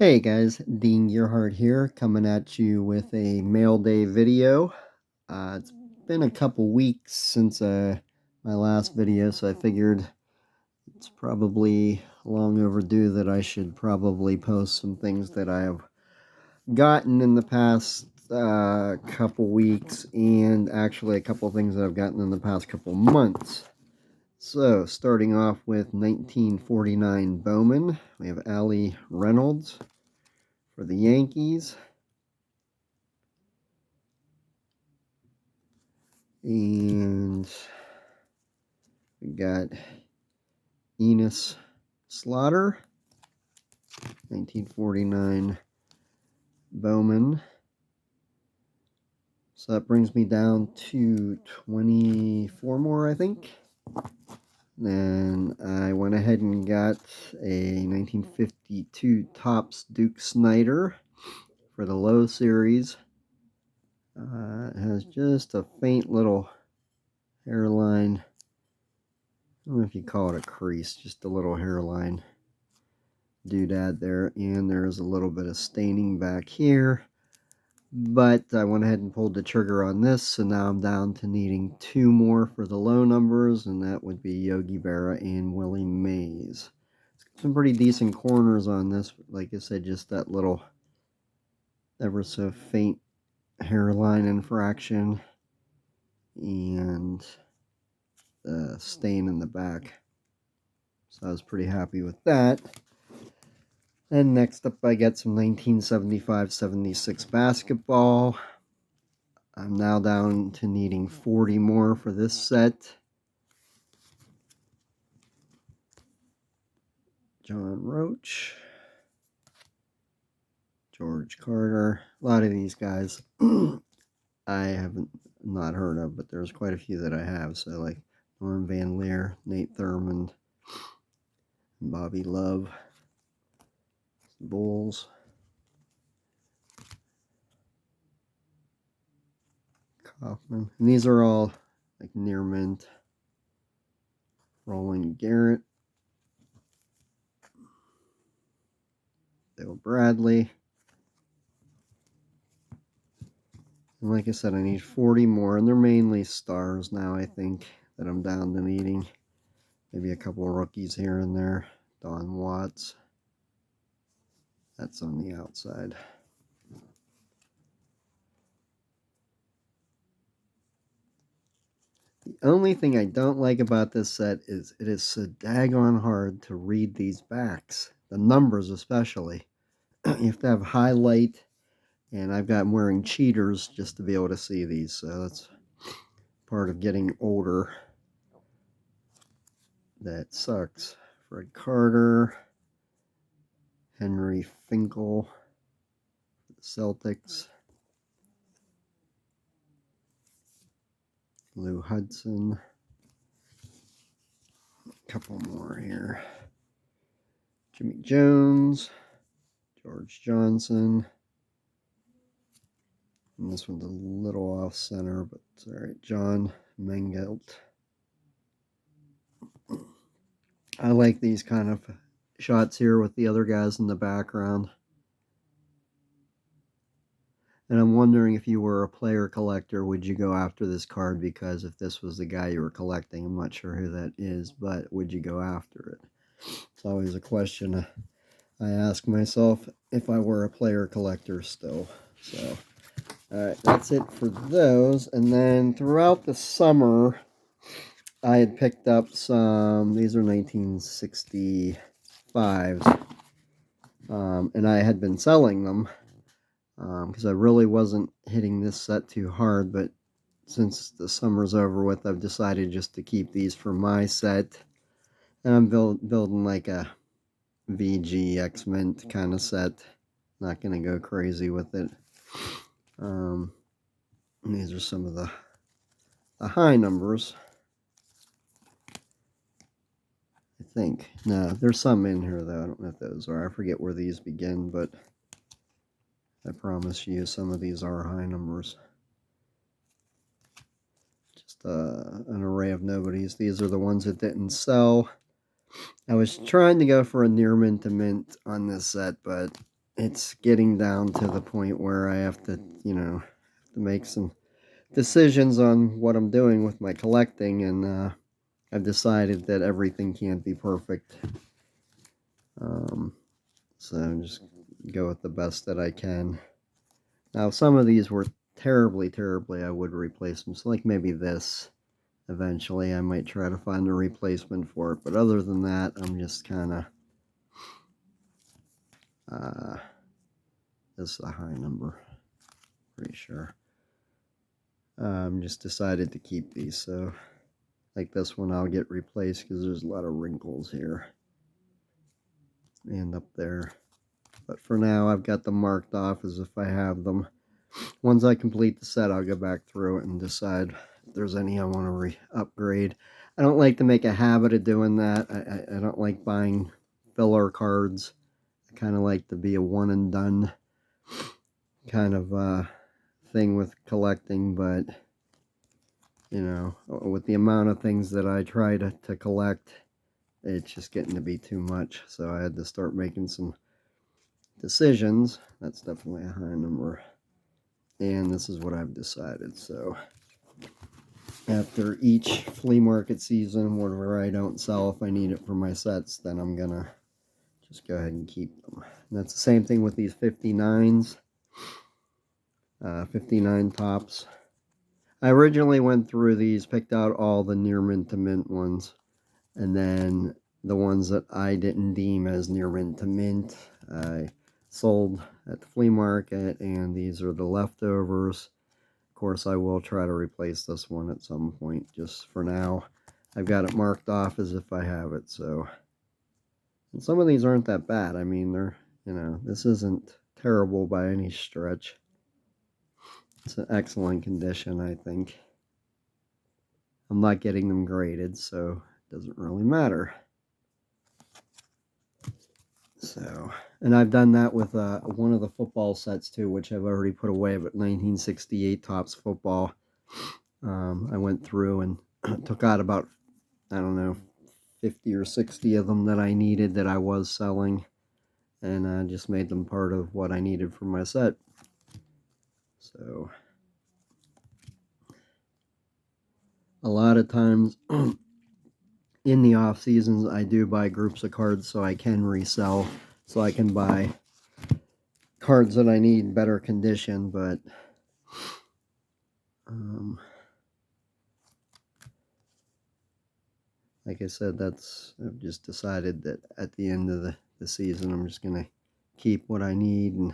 Hey guys, Dean Gearhart here, coming at you with a mail day video. It's been a couple weeks since my last video, so I figured it's probably long overdue that I should probably post some things that I have gotten in the past couple weeks, and actually a couple things that I've gotten in the past couple months. So, starting off with 1949 Bowman, we have Allie Reynolds for the Yankees. And we got Enos Slaughter, 1949 Bowman. So that brings me down to 24 more, I think. Then I went ahead and got a 1952 Topps Duke Snyder for the low series. It has just a faint little hairline. I don't know if you call it a crease, just a little hairline doodad there, and there's a little bit of staining back here, but I went ahead and pulled the trigger on this, so now I'm down to needing two more for the low numbers, and that would be Yogi Berra and Willie Mays. Some pretty decent corners on this, like I said, just that little ever so faint hairline infraction and the stain in the back, so I was pretty happy with that. And next up, I get some 1975-76 basketball. I'm now down to needing 40 more for this set. John Roach, George Carter. A lot of these guys I haven't not heard of, but there's quite a few that I have. So like Norm Van Leer, Nate Thurmond, Bobby Love, Bulls. Kaufman. And these are all like near mint. Roland Garrett. Dale Bradley. And like I said, I need 40 more, and they're mainly stars now, I think, that I'm down to needing. Maybe a couple of rookies here and there. Don Watts. That's on the outside. The only thing I don't like about this set is it is so daggone hard to read these backs. The numbers especially. You have to have highlight, and I'm wearing cheaters just to be able to see these, so that's part of getting older. That sucks. Fred Carter, Henry Finkel, Celtics, Lou Hudson, a couple more here. Jimmy Jones, George Johnson, and this one's a little off center, but it's all right. John Mengelt. I like these kind of shots here with the other guys in the background. And I'm wondering, if you were a player collector, would you go after this card? Because if this was the guy you were collecting, I'm not sure who that is, but would you go after it? It's always a question I ask myself if I were a player collector still. So, alright, that's it for those. And then throughout the summer, I had picked up some, these are 1965s, and I had been selling them because I really wasn't hitting this set too hard, but since the summer's over with, I've decided just to keep these for my set, and I'm building like a VG X-Mint kind of set. Not going to go crazy with it. These are some of the high numbers, I think. No, there's some in here though. I don't know if those are. I forget where these begin, but I promise you some of these are high numbers. Just an array of nobodies. These are the ones that didn't sell. I was trying to go for a near mint to mint on this set, but it's getting down to the point where I have to, to make some decisions on what I'm doing with my collecting, and I've decided that everything can't be perfect. So I'm just go with the best that I can. Now, if some of these were terribly, I would replace them. So, like maybe this. Eventually, I might try to find a replacement for it. But other than that, I'm just kind of... this is a high number. Pretty sure. Just decided to keep these. So, like this one, I'll get replaced because there's a lot of wrinkles here. And up there. But for now, I've got them marked off as if I have them. Once I complete the set, I'll go back through it and decide if there's any I want to upgrade. I don't like to make a habit of doing that. I don't like buying filler cards. I kind of like to be a one and done kind of thing with collecting, but with the amount of things that I try to collect, it's just getting to be too much. So I had to start making some decisions. That's definitely a high number. And this is what I've decided. So after each flea market season, whatever I don't sell, if I need it for my sets, then I'm gonna just go ahead and keep them. And that's the same thing with these 59s. 59 tops. I originally went through these, picked out all the near mint to mint ones, and then the ones that I didn't deem as near mint to mint, I sold at the flea market, and these are the leftovers. Of course, I will try to replace this one at some point. Just for now, I've got it marked off as if I have it. So, and some of these aren't that bad. I mean, they're, this isn't terrible by any stretch. It's an excellent condition, I think. I'm not getting them graded, so it doesn't really matter. So, and I've done that with one of the football sets too, which I've already put away, but 1968 Topps football. I went through and took out about, I don't know, 50 or 60 of them that I needed that I was selling, and just made them part of what I needed for my set. So, a lot of times in the off seasons, I do buy groups of cards so I can resell, so I can buy cards that I need better condition, but like I said, I've just decided that at the end of the season, I'm just going to keep what I need and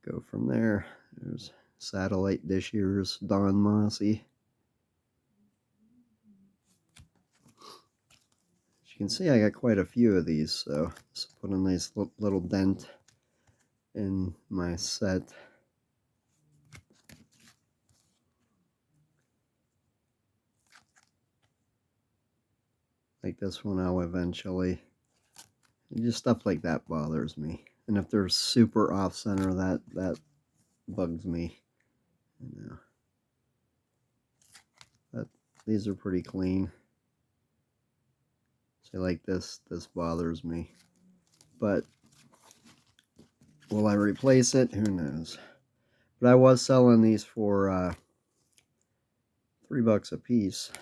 go from there. There's satellite this year's Don Mossy. As you can see, I got quite a few of these, so this put a nice little dent in my set. Like this one, I'll eventually... just stuff like that bothers me. And if they're super off-center, that bugs me. But these are pretty clean. So like this bothers me. But will I replace it? Who knows? But I was selling these for $3 a piece,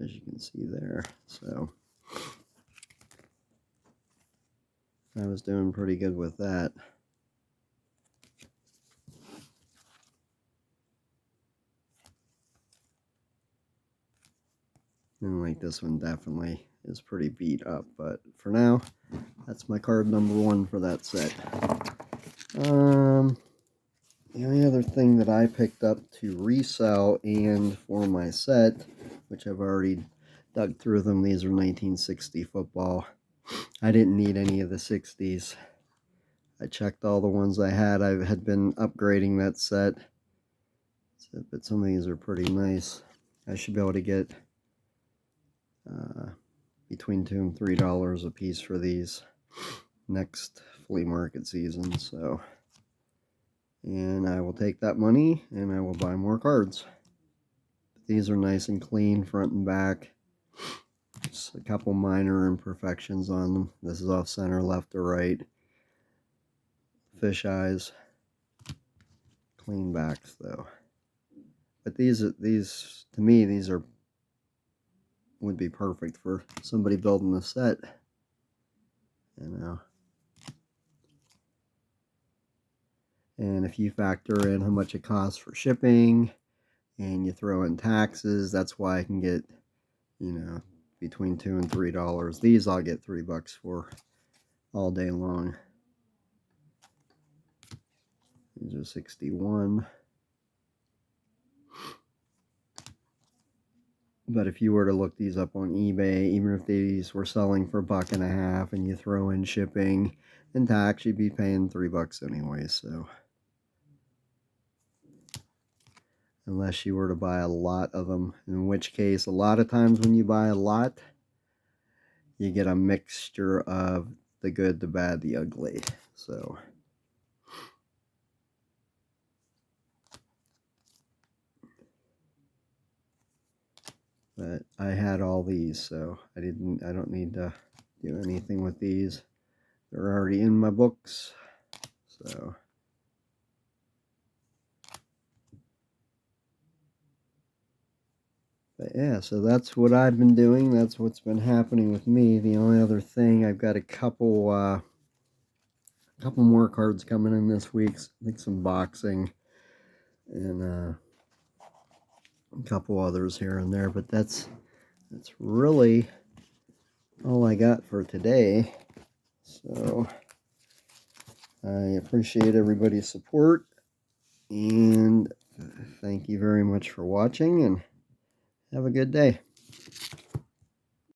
as you can see there. So I was doing pretty good with that. And like this one definitely is pretty beat up, but for now, that's my card number 1 for that set. The only other thing that I picked up to resell and for my set, which I've already dug through them, these are 1960 football. I didn't need any of the 60s. I checked all the ones I had. I had been upgrading that set, but some of these are pretty nice. I should be able to get between $2 and $3 a piece for these next flea market season. So, and I will take that money and I will buy more cards. These are nice and clean front and back. Just a couple minor imperfections on them. This is off center, left or right. Fish eyes. Clean backs though. But these to me, these would be perfect for somebody building a set. You know. And if you factor in how much it costs for shipping and you throw in taxes, that's why I can get, you know, between $2 and $3. These I'll get $3 for all day long. These are 61. But if you were to look these up on eBay, even if these were selling for $1.50 and you throw in shipping and tax, you'd be paying $3 anyway. So unless you were to buy a lot of them, in which case a lot of times when you buy a lot, you get a mixture of the good, the bad, the ugly. So but I had all these, so I don't need to do anything with these. They're already in my books. So but yeah, so that's what I've been doing. That's what's been happening with me. The only other thing, I've got a couple more cards coming in this week. I think some boxing and a couple others here and there. But that's really all I got for today. So I appreciate everybody's support, and thank you very much for watching, and have a good day.